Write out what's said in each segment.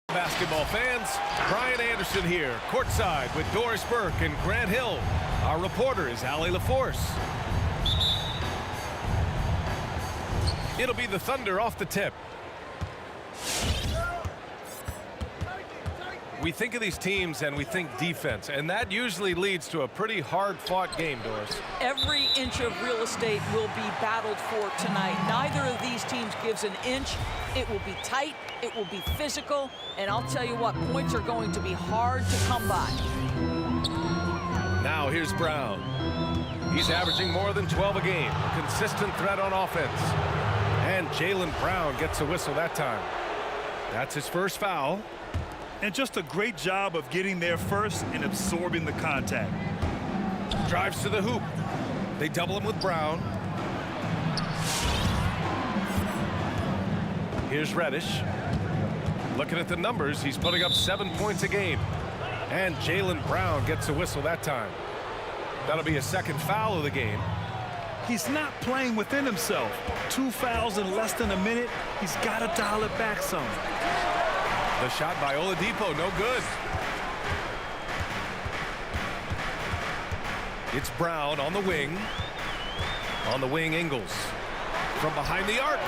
Basketball fans, Brian Anderson here, courtside with Doris Burke and Grant Hill. Our reporter is Allie LaForce. It'll be the Thunder off the tip. We think of these teams and we think defense, and that usually leads to a pretty hard-fought game, Doris. Every inch of real estate will be battled for tonight. Neither of these teams gives an inch. It will be tight, it will be physical, and I'll tell you what, points are going to be hard to come by. Now here's Brown. He's averaging more than 12 a game, a consistent threat on offense. And Jaylen Brown gets a whistle that time. That's his first foul. And just a great job of getting there first and absorbing the contact. Drives to the hoop. They double him with Brown. Here's Reddish. Looking at the numbers, he's putting up 7 points a game. And Jaylen Brown gets a whistle that time. That'll be his second foul of the game. He's not playing within himself. 2 fouls in less than a minute. He's got to dial it back some. The shot by Oladipo, no good. It's Brown on the wing. On the wing, Ingles. From behind the arc.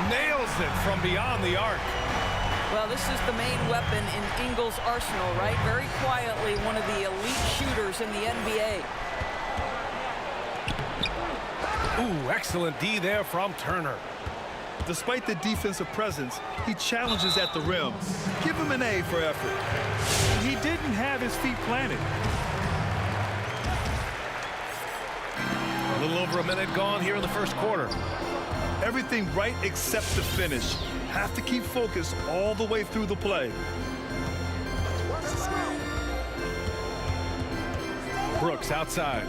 Nails it from beyond the arc. Well, this is the main weapon in Ingles' arsenal, right? Very quietly, one of the elite shooters in the NBA. Ooh, excellent D there from Turner. Despite the defensive presence, he challenges at the rim. Give him an A for effort. He didn't have his feet planted. A little over a minute gone here in the first quarter. Everything right except the finish. Have to keep focused all the way through the play. Brooks outside.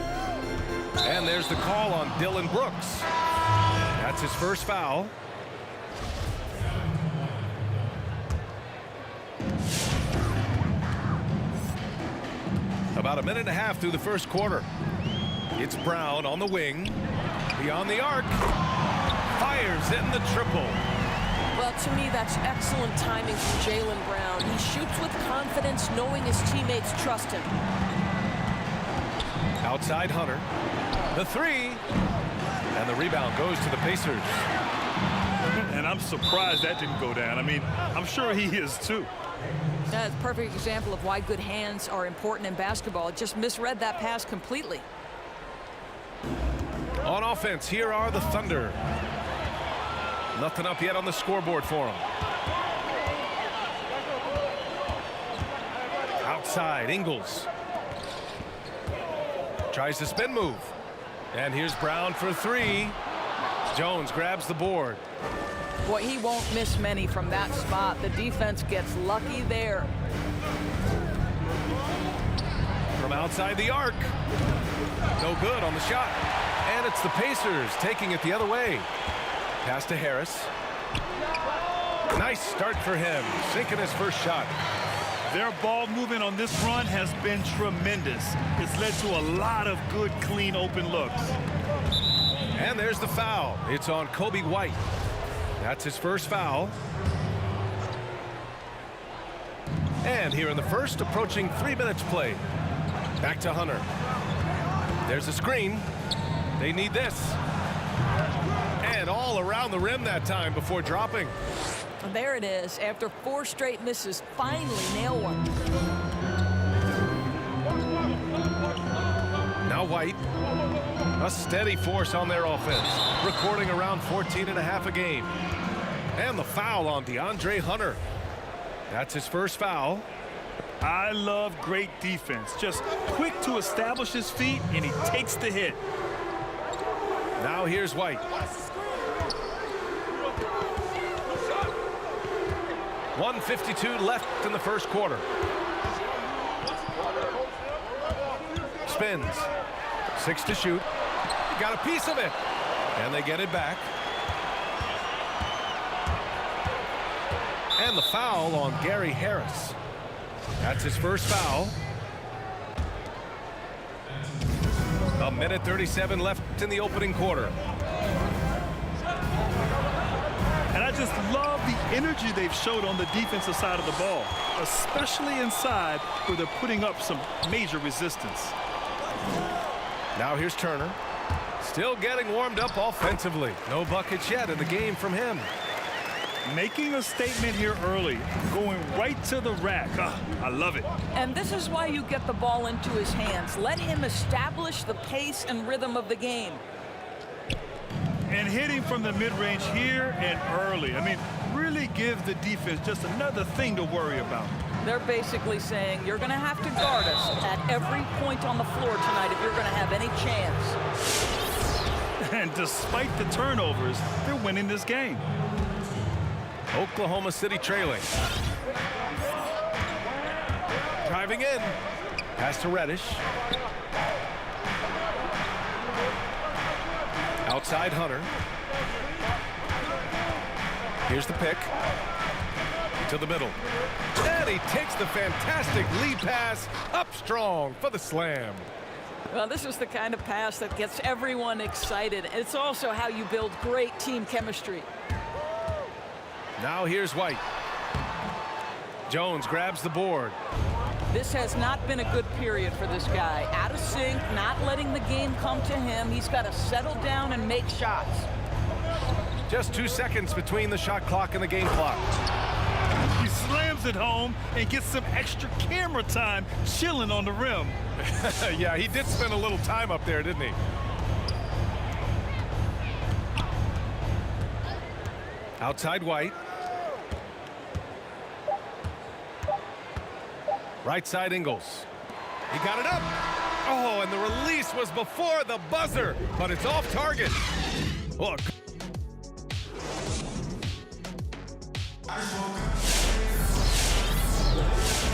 And there's the call on Dillon Brooks. That's his first foul. About a minute and a half through the first quarter. It's Brown on the wing. Beyond the arc. Fires in the triple. Well, to me, that's excellent timing from Jaylen Brown. He shoots with confidence, knowing his teammates trust him. Outside Hunter. The three. And the rebound goes to the Pacers. And I'm surprised that didn't go down. I mean, I'm sure he is too. That's a perfect example of why good hands are important in basketball. It just misread that pass completely. On offense, here are the Thunder. Nothing up yet on the scoreboard for them. Outside, Ingles. Tries to spin move. And here's Brown for three. Jones grabs the board. Boy, he won't miss many from that spot. The defense gets lucky there. from outside the arc. No good on the shot. And it's the Pacers taking it the other way. Pass to Harris. Nice start for him, sinking his first shot. Their ball movement on this run has been tremendous. It's led to a lot of good, clean, open looks. And there's the foul. It's on Kobe White. That's his first foul. And here in the first, approaching 3 minutes played. Back to Hunter. There's a screen. They need this. And all around the rim that time before dropping. There it is. After 4 straight misses, finally nail one. Now White. A steady force on their offense. Recording around 14.5 a game. And the foul on DeAndre Hunter. That's his first foul. I love great defense. Just quick to establish his feet, and he takes the hit. Now here's White. 1:52 left in the first quarter. Spins. 6 to shoot. Got a piece of it. And they get it back. And the foul on Gary Harris. That's his first foul. 1:37 left in the opening quarter. And I just love the energy they've showed on the defensive side of the ball, especially inside where they're putting up some major resistance. Now here's Turner. Still getting warmed up offensively. No buckets yet in the game from him. Making a statement here early, going right to the rack. I love it. And this is why you get the ball into his hands. Let him establish the pace and rhythm of the game. And hitting from the mid-range here and early. I mean, really give the defense just another thing to worry about. They're basically saying you're going to have to guard us at every point on the floor tonight if you're going to have any chance. And despite the turnovers, they're winning this game. Oklahoma City trailing. Driving in. Pass to Reddish. Outside Hunter. Here's the pick. To the middle. And he takes the fantastic lead pass up strong for the slam. Well, this is the kind of pass that gets everyone excited. It's also how you build great team chemistry. Now here's White. Jones grabs the board. This has not been a good period for this guy. Out of sync, not letting the game come to him. He's got to settle down and make shots. Just 2 seconds between the shot clock and the game clock. He slams it home and gets some extra camera time chilling on the rim. Yeah, he did spend a little time up there, didn't he? Outside White. Right side Ingles. He got it up. Oh, and the release was before the buzzer, but it's off target. Look.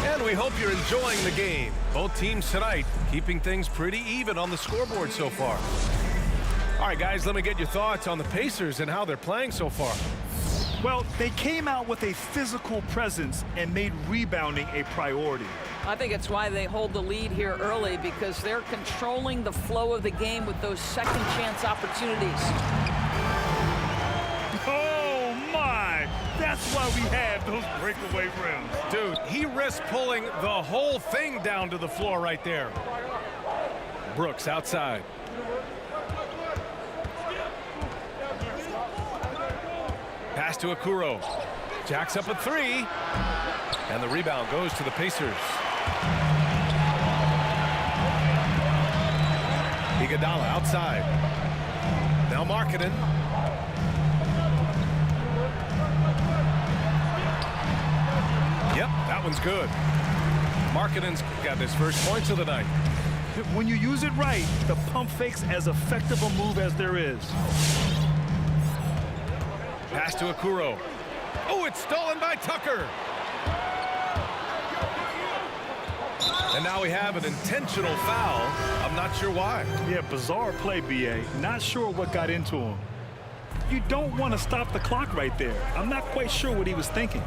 And we hope you're enjoying the game. Both teams tonight keeping things pretty even on the scoreboard so far. All right, guys, let me get your thoughts on the Pacers and how they're playing so far. Well, they came out with a physical presence and made rebounding a priority. I think it's why they hold the lead here early, because they're controlling the flow of the game with those second chance opportunities. Oh, my! That's why we have those breakaway rims. Dude, he risked pulling the whole thing down to the floor right there. Brooks outside. Pass to Okoro. Jacks up a 3. And the rebound goes to the Pacers. Iguodala outside. Now Markkanen. Yep, that one's good. Markkanen's got his first points of the night. When you use it right, the pump fake's as effective a move as there is. Pass to Okoro. Oh, it's stolen by Tucker. And now we have an intentional foul. I'm not sure why. Yeah, bizarre play, B.A. Not sure what got into him. You don't want to stop the clock right there. I'm not quite sure what he was thinking.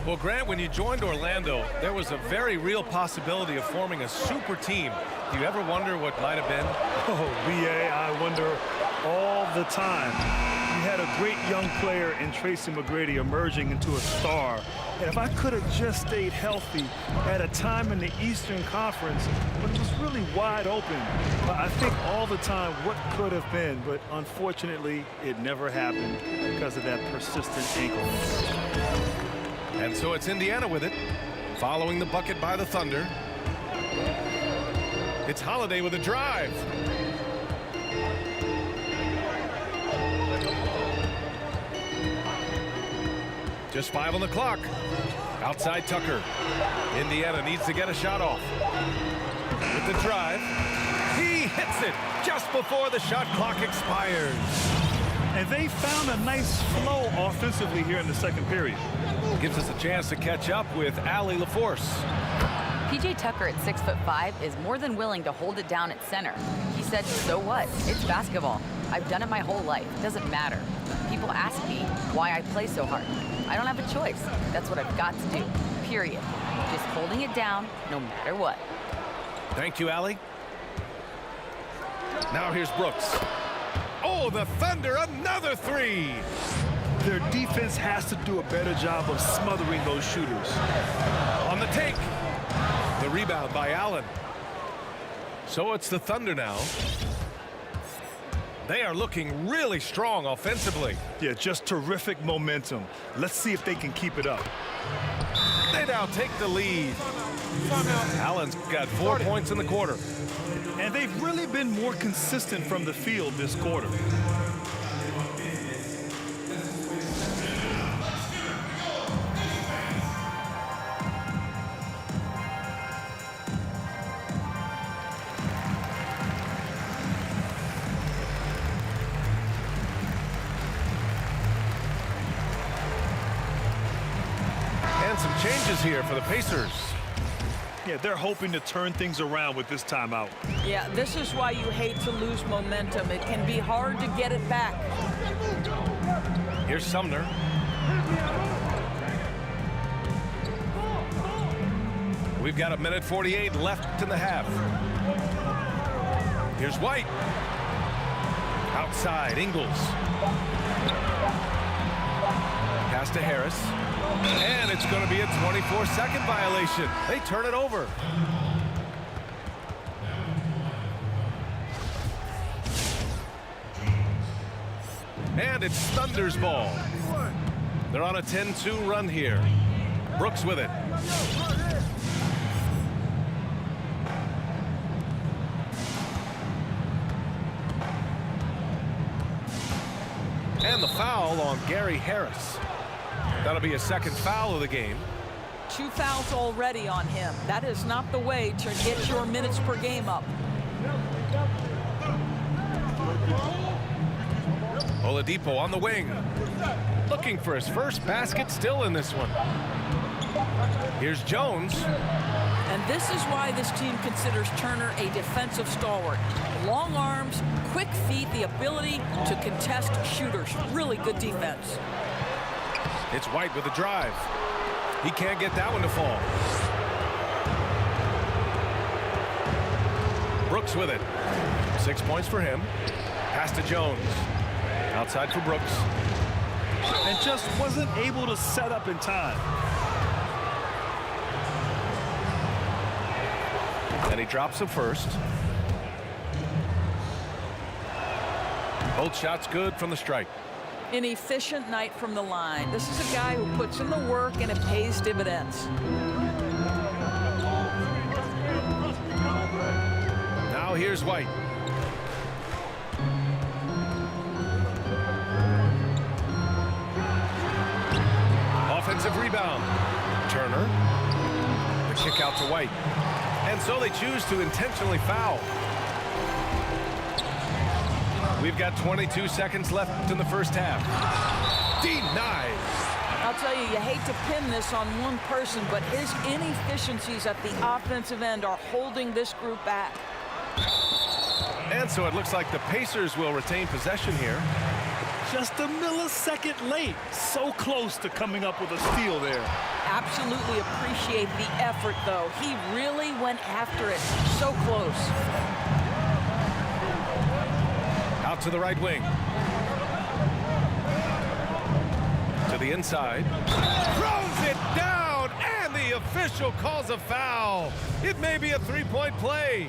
Well, Grant, when you joined Orlando, there was a very real possibility of forming a super team. Do you ever wonder what might have been? Oh, B.A., I wonder all the time. You had a great young player in Tracy McGrady emerging into a star. And if I could have just stayed healthy at a time in the Eastern Conference when it was really wide open, I think all the time what could have been, but unfortunately it never happened because of that persistent ankle. And so it's Indiana with it, following the bucket by the Thunder. It's Holiday with a drive. Just 5 on the clock. Outside Tucker. Indiana needs to get a shot off. With the drive. He hits it just before the shot clock expires. And they found a nice flow offensively here in the second period. Gives us a chance to catch up with Allie LaForce. PJ Tucker at 6'5" is more than willing to hold it down at center. He said, so what? It's basketball. I've done it my whole life. It doesn't matter. People ask me why I play so hard. I don't have a choice. That's what I've got to do, period. Just holding it down no matter what. Thank you, Allie. Now here's Brooks. Oh, the Thunder, another three. Their defense has to do a better job of smothering those shooters. On the take. The rebound by Allen. So it's the Thunder now. They are looking really strong offensively. Yeah, just terrific momentum. Let's see if they can keep it up. They now take the lead. Allen's got 4 points in the quarter. And they've really been more consistent from the field this quarter. And some changes here for the Pacers. Yeah, they're hoping to turn things around with this timeout. Yeah, this is why you hate to lose momentum. It can be hard to get it back. Here's Sumner. We've got 1:48 left in the half. Here's White. Outside, Ingles. Pass to Harris. And it's going to be a 24-second violation. They turn it over. And it's Thunder's ball. They're on a 10-2 run here. Brooks with it. And the foul on Gary Harris. That'll be a second foul of the game. 2 fouls already on him. That is not the way to get your minutes per game up. Oladipo on the wing. Looking for his first basket, still in this one. Here's Jones. And this is why this team considers Turner a defensive stalwart. Long arms, quick feet, the ability to contest shooters. Really good defense. It's White with a drive. He can't get that one to fall. Brooks with it. 6 points for him. Pass to Jones. Outside for Brooks. And just wasn't able to set up in time. And he drops it first. Both shots good from the strike. An efficient night from the line. This is a guy who puts in the work and it pays dividends. Now here's White. Offensive rebound. Turner. The kick out to White. And so they choose to intentionally foul. We've got 22 seconds left in the first half. Denied. I'll tell you, you hate to pin this on one person, but his inefficiencies at the offensive end are holding this group back. And so it looks like the Pacers will retain possession here. Just a millisecond late. So close to coming up with a steal there. Absolutely appreciate the effort, though. He really went after it. So close. Out to the right wing. To the inside. Throws it down, and the official calls a foul. It may be a three-point play.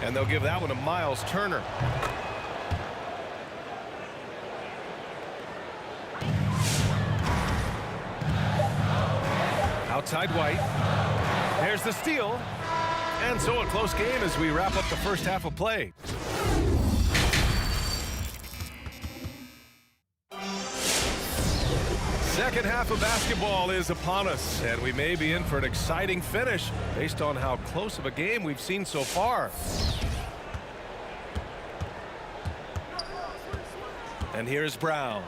And they'll give that one to Miles Turner. Outside White. There's the steal. And so a close game as we wrap up the first half of play. Second half of basketball is upon us, and we may be in for an exciting finish based on how close of a game we've seen so far. And here's Brown.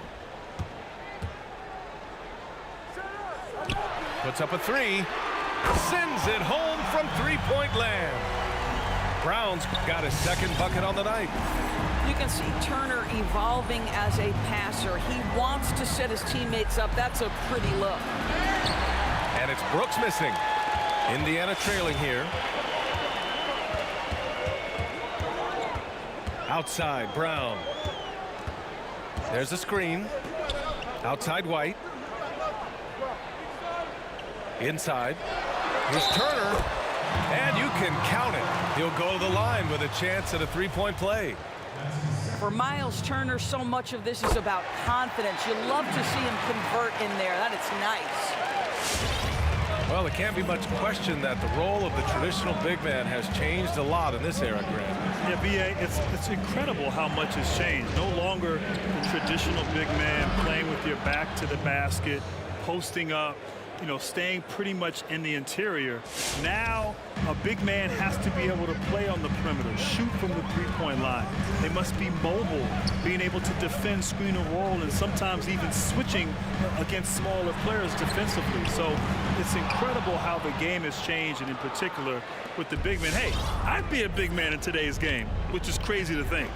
Puts up a three. Sends it home from three-point land. Brown's got his second bucket on the night. You can see Turner evolving as a passer. He wants to set his teammates up. That's a pretty look. And it's Brooks missing. Indiana trailing here. Outside, Brown. There's a screen. Outside White. Inside. Here's Turner. And you can count it. He'll go to the line with a chance at a three-point play. For Miles Turner, so much of this is about confidence. You love to see him convert in there. That is nice. Well, there can't be much question that the role of the traditional big man has changed a lot in this era, Grant. Yeah, B.A., it's incredible how much has changed. No longer the traditional big man playing with your back to the basket, posting up, you know, staying pretty much in the interior. Now a big man has to be able to play on the perimeter, shoot from the three-point line. They must be mobile, being able to defend, screen, and roll, and sometimes even switching against smaller players defensively. So it's incredible how the game has changed, and in particular with the big man. Hey, I'd be a big man in today's game, which is crazy to think.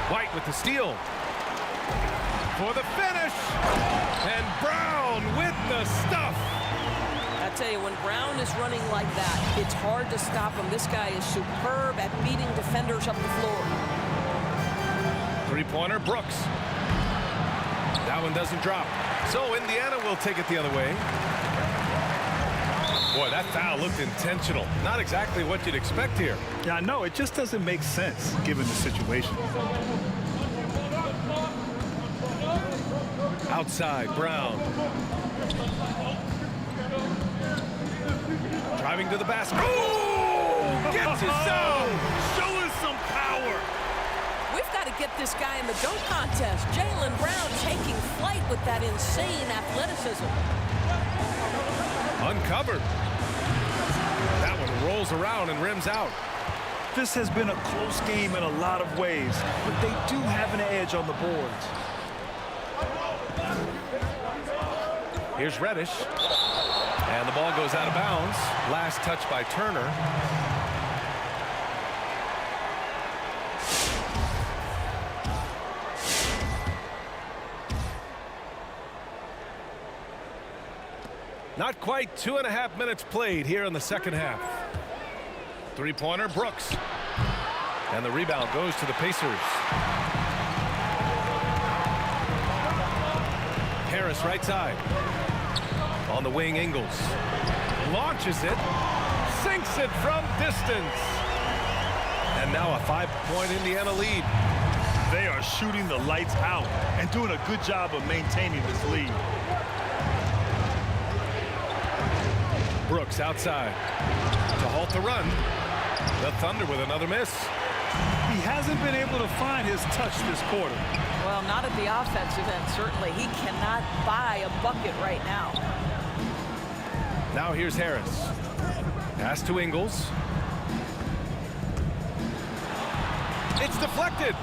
White with the steal. For the finish. And Brown with the stuff. I tell you, when Brown is running like that, it's hard to stop him. This guy is superb at beating defenders up the floor. Three-pointer, Brooks. That one doesn't drop. So Indiana will take it the other way. Boy, that foul looked intentional. Not exactly what you'd expect here. Yeah, I know. It just doesn't make sense given the situation. Outside, Brown. Driving to the basket. Oh! Gets his zone! Showing some power. We've got to get this guy in the dunk contest. Jaylen Brown taking flight with that insane athleticism. Uncovered. That one rolls around and rims out. This has been a close game in a lot of ways, but they do have an edge on the boards. Here's Reddish. And the ball goes out of bounds. Last touch by Turner. Not quite 2.5 minutes played here in the second half. Three-pointer, Brooks. And the rebound goes to the Pacers. Harris right side. On the wing, Ingles. Launches it. Sinks it from distance. And now a 5-point Indiana lead. They are shooting the lights out and doing a good job of maintaining this lead. Brooks outside to halt the run. The Thunder with another miss. He hasn't been able to find his touch this quarter. Well, not at the offensive end, certainly. He cannot buy a bucket right now. Now here's Harris. Pass to Ingles. It's deflected.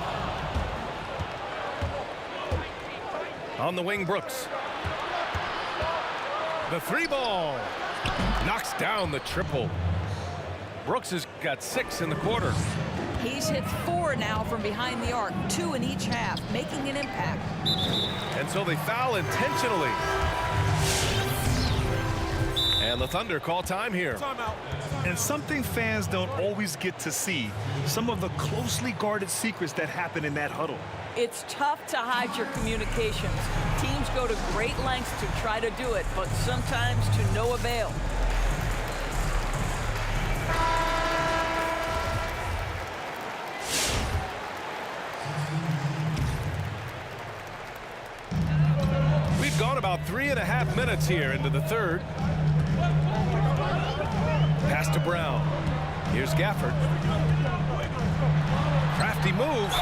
On the wing, Brooks. The three ball. Knocks down the triple. Brooks has got 6 in the quarter. He's hit 4 now from behind the arc, 2 in each half, making an impact. And so they foul intentionally. And the Thunder call time here. And something fans don't always get to see, some of the closely guarded secrets that happen in that huddle. It's tough to hide your communications. Teams go to great lengths to try to do it, but sometimes to no avail. We've gone about 3.5 minutes here into the third. Pass to Brown. Here's Gafford. Crafty move.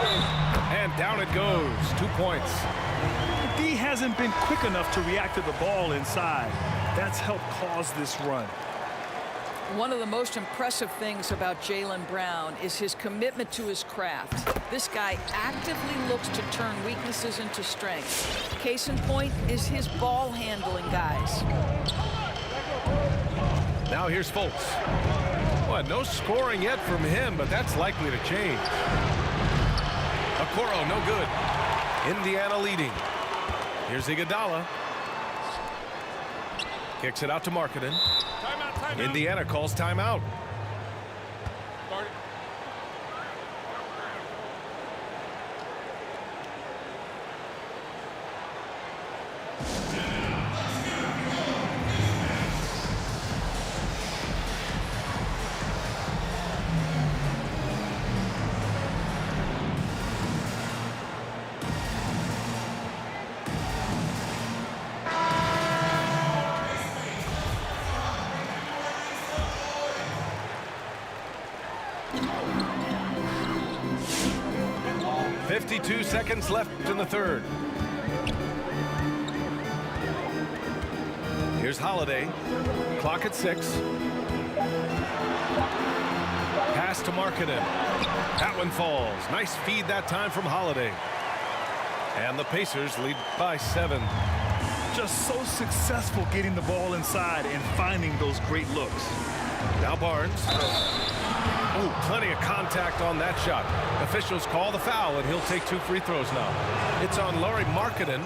And down it goes. 2 points. D hasn't been quick enough to react to the ball inside. That's helped cause this run. One of the most impressive things about Jaylen Brown is his commitment to his craft. This guy actively looks to turn weaknesses into strengths. Case in point is his ball handling, guys. Now here's Fultz. Well, no scoring yet from him, but that's likely to change. Okoro, no good. Indiana leading. Here's Iguodala. Kicks it out to Markkanen. Indiana calls timeout. .52 seconds left in the third. Here's Holiday. Clock at 6. Pass to Markkanen. That one falls. Nice feed that time from Holiday. And the Pacers lead by 7. Just so successful getting the ball inside and finding those great looks. Now Barnes. Oh, plenty of contact on that shot. Officials call the foul, and he'll take 2 free throws now. It's on Lauri Markkanen.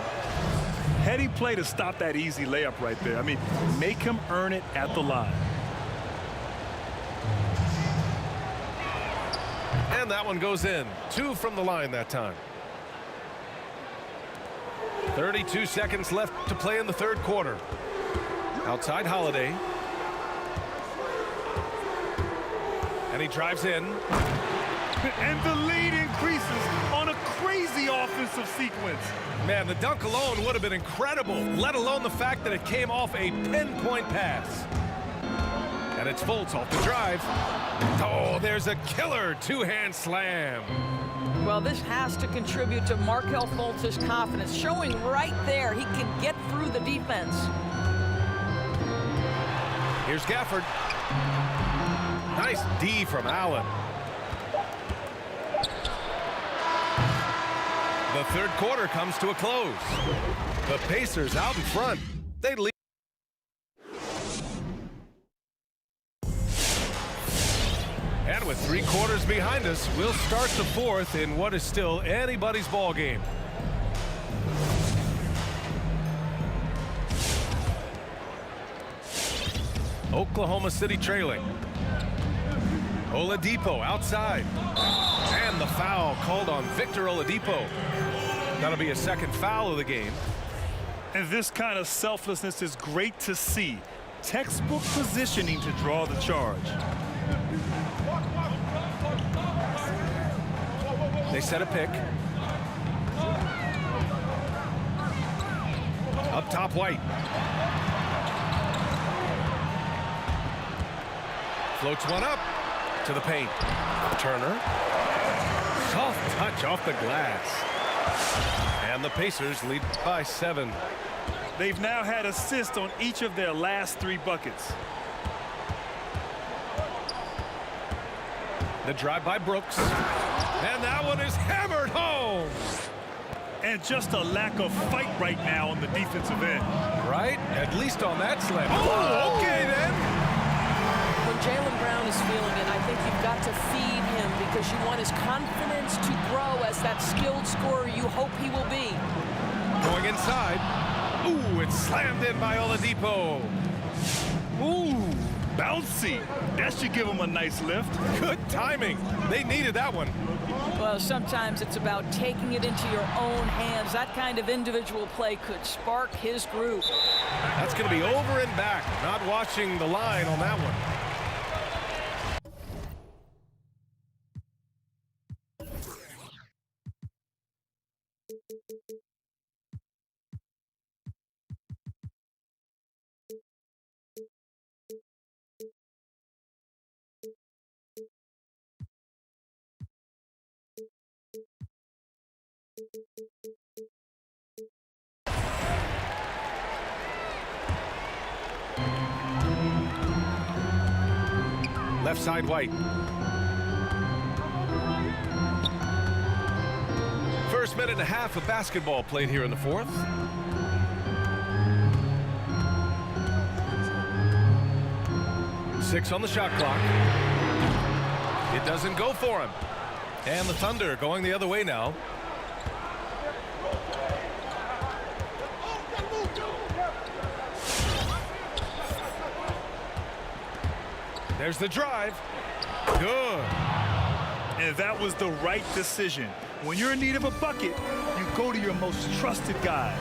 Heady play to stop that easy layup right there. I mean, make him earn it at the line. And that one goes in. 2 from the line that time. 32 seconds left to play in the third quarter. Outside Holiday. And he drives in. And the lead increases on a crazy offensive sequence. Man, the dunk alone would have been incredible, let alone the fact that it came off a pinpoint pass. And it's Fultz off the drive. Oh, there's a killer 2-hand slam. Well, this has to contribute to Markelle Fultz's confidence, showing right there he can get through the defense. Here's Gafford. Nice D from Allen. The third quarter comes to a close. The Pacers out in front. They lead. And with 3 quarters behind us, we'll start the fourth in what is still anybody's ball game. Oklahoma City trailing. Oladipo outside. And the foul called on Victor Oladipo. That'll be a second foul of the game. And this kind of selflessness is great to see. Textbook positioning to draw the charge. They set a pick. Up top, White. Floats one up to the paint. Turner. Soft touch off the glass. And the Pacers lead by 7. They've now had assists on each of their last 3 buckets. The drive by Brooks. And that one is hammered home. And just a lack of fight right now on the defensive end. Right? At least on that slam. Oh, okay then. When Jaylen Brown is feeling it, I think you've got to feed him because you want his confidence to grow as that skilled scorer you hope he will be. Going inside. Ooh, it's slammed in by Oladipo. Ooh, bouncy. That should give him a nice lift. Good timing. They needed that one. Well, sometimes it's about taking it into your own hands. That kind of individual play could spark his groove. That's going to be over and back. Not watching the line on that one. Left side, White. First minute and a half of basketball played here in the fourth. Six on the shot clock. It doesn't go for him. And the Thunder going the other way now. There's the drive. Good. And that was the right decision. When you're in need of a bucket, you go to your most trusted guys.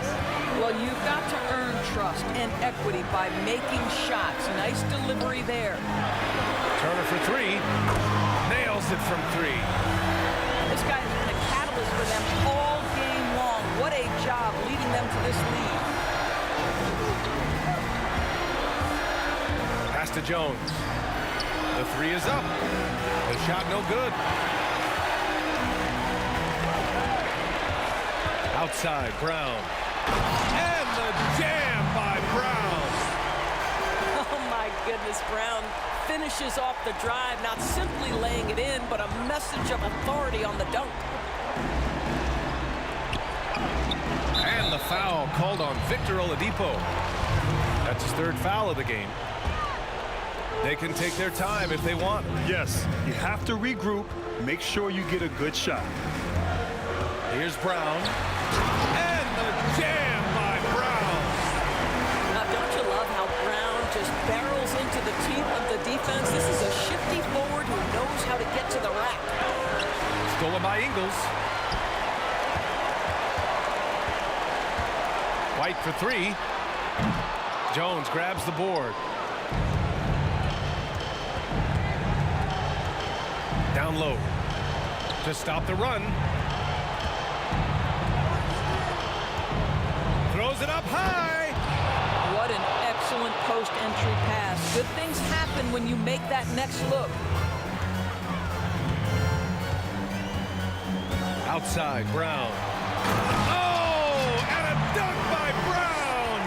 Well, you've got to earn trust and equity by making shots. Nice delivery there. Turner for three. Nails it from three. This guy has been a catalyst for them all game long. What a job leading them to this lead. Pass to Jones. The three is up. The shot no good. Outside, Brown. And the jam by Brown. Oh my goodness, Brown finishes off the drive, not simply laying it in, but a message of authority on the dunk. And the foul called on Victor Oladipo. That's his third foul of the game. They can take their time if they want. Yes, you have to regroup, make sure you get a good shot. Here's Brown. And the jam by Brown. Now, don't you love how Brown just barrels into the teeth of the defense? This is a shifty forward who knows how to get to the rack. Stolen by Ingles. White for three. Jones grabs the board. Down low to stop the run. Throws it up high. What an excellent post-entry pass. Good things happen when you make that next look. Outside, Brown. Oh, and a dunk by Brown.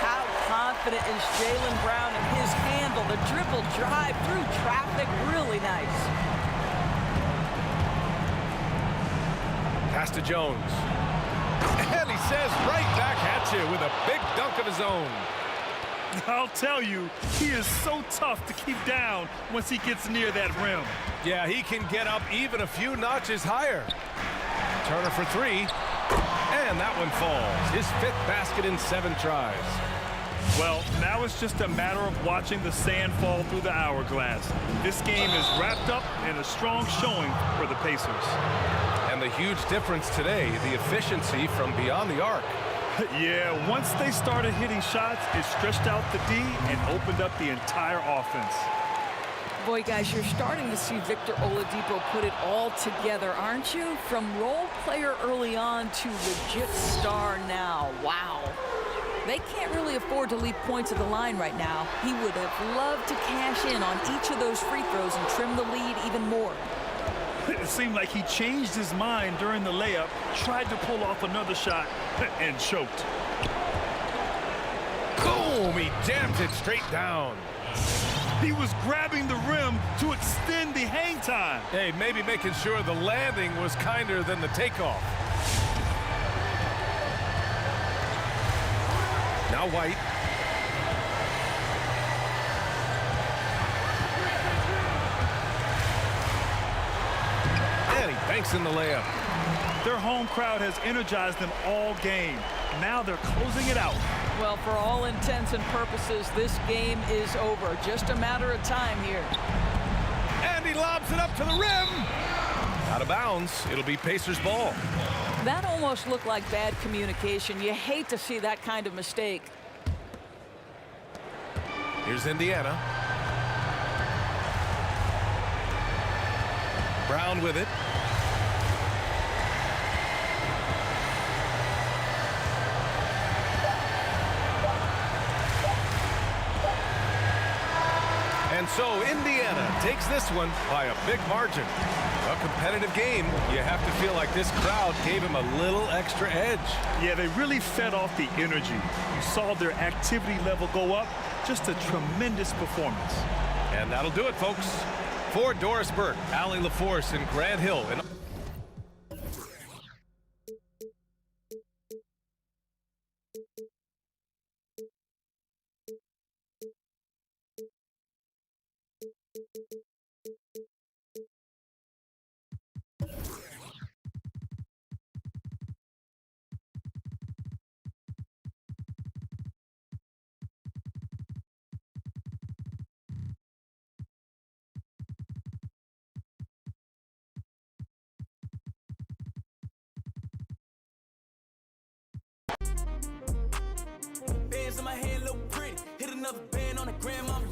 How confident is Jaylen Brown in his handle? The dribble drive through traffic, really nice. Pass to Jones. And he says right back at you with a big dunk of his own. I'll tell you, he is so tough to keep down once he gets near that rim. Yeah, he can get up even a few notches higher. Turner for three. And that one falls. His fifth basket in 7 tries. Well, now it's just a matter of watching the sand fall through the hourglass. This game is wrapped up in a strong showing for the Pacers. And the huge difference today, the efficiency from beyond the arc. Yeah, once they started hitting shots, it stretched out the D and opened up the entire offense. Boy, guys, you're starting to see Victor Oladipo put it all together, aren't you? From role player early on to legit star now. Wow. They can't really afford to leave points at the line right now. He would have loved to cash in on each of those free throws and trim the lead even more. It seemed like he changed his mind during the layup, tried to pull off another shot, and choked. Boom! He jams it straight down. He was grabbing the rim to extend the hang time. Hey, maybe making sure the landing was kinder than the takeoff. Now White. And he banks in the layup. Their home crowd has energized them all game. Now they're closing it out. Well, for all intents and purposes, this game is over. Just a matter of time here. And he lobs it up to the rim. Out of bounds. It'll be Pacers ball. That almost looked like bad communication. You hate to see that kind of mistake. Here's Indiana. Brown with it. And so Indiana takes this one by a big margin. A competitive game. You have to feel like this crowd gave him a little extra edge. Yeah, they really fed off the energy. You saw their activity level go up. Just a tremendous performance. And that'll do it, folks. For Doris Burke, Allie LaForce, and Grant Hill. Bands in my hand look pretty. Hit another band on the gram.